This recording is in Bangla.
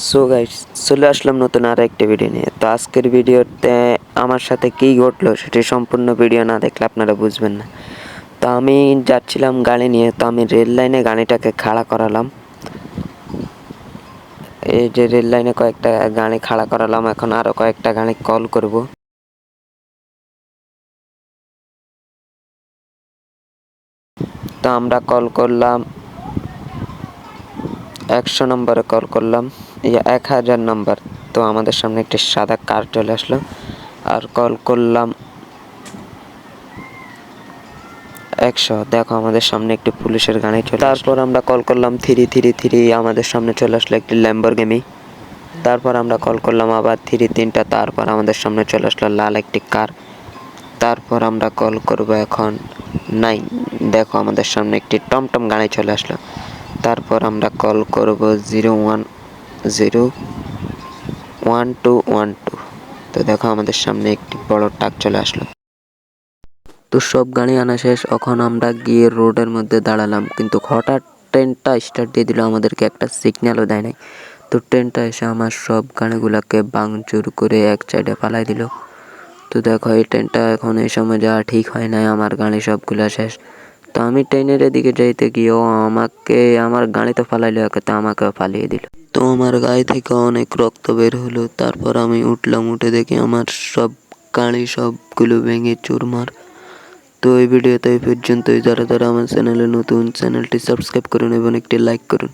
সো গাইস, চলে আসলাম নতুন আর একটা ভিডিও নিয়ে। তো আজকের ভিডিওতে আমার সাথে কী ঘটলো সেটি সম্পূর্ণ ভিডিও না দেখলে আপনারা বুঝবেন না। তো আমি যাচ্ছিলাম গাড়ি নিয়ে, তো আমি রেল লাইনে গাড়িটাকে খাড়া করালাম। এই যে রেল লাইনে কয়েকটা গাড়ি খাড়া করালাম, এখন আরও কয়েকটা গাড়ি কল করব। তো আমরা কল করলাম 100 নম্বরে, কল করলাম 1000 নম্বর। তো আমাদের সামনে একটি সাদা কার চলে আসলো। আর কল করলাম 100, দেখো আমাদের সামনে একটি পুলিশের গাড়ি চলে। তারপর আমরা কল করলাম 333, আমাদের সামনে চলে আসলো একটি ল্যাম্বরগিনি। তারপর আমরা কল করলাম আবার 33টা, তারপর আমাদের সামনে চলে আসলো লাল একটি কার। তারপর আমরা কল করব এখন 9, দেখো আমাদের সামনে একটি টমটম গাড়ি চলে আসলো। তারপর আমরা কল করব 0101212, তো দেখো আমাদের সামনে একটি বড় ট্রাক চলে আসলো। তো সব গাড়ি আনা শেষ, এখন আমরা গিয়ে রোডের মধ্যে দাঁড়ালাম, কিন্তু হঠাৎ ট্রেনটা স্টার্ট দিয়ে দিল, আমাদেরকে একটা সিগন্যালও দেয় নাই। তো ট্রেনটা এসে আমার সব গাড়িগুলোকে ভাঙচুর করে এক সাইডে ফালাই দিল। তো দেখো এই ট্রেনটা এখন এই সময় যাওয়া ঠিক হয় নাই, আমার গাড়ি সবগুলা শেষ। তো আমি ট্রেনের এদিকে যাইতে গিয়েও আমাকে আমার গাড়ি তো ফালাইলো, তো আমাকেও ফালিয়ে দিল। তো আমার গায়ে থেকে অনেক রক্ত বের হলো। তারপর আমি উঠলাম, উঠে দেখি আমার সব গাড়ি সবগুলো ভেঙে চুরমার। তো এই ভিডিওতে এই পর্যন্তই। যারা আমার চ্যানেলে নতুন, চ্যানেলটি সাবস্ক্রাইব করুন এবং একটি লাইক করুন।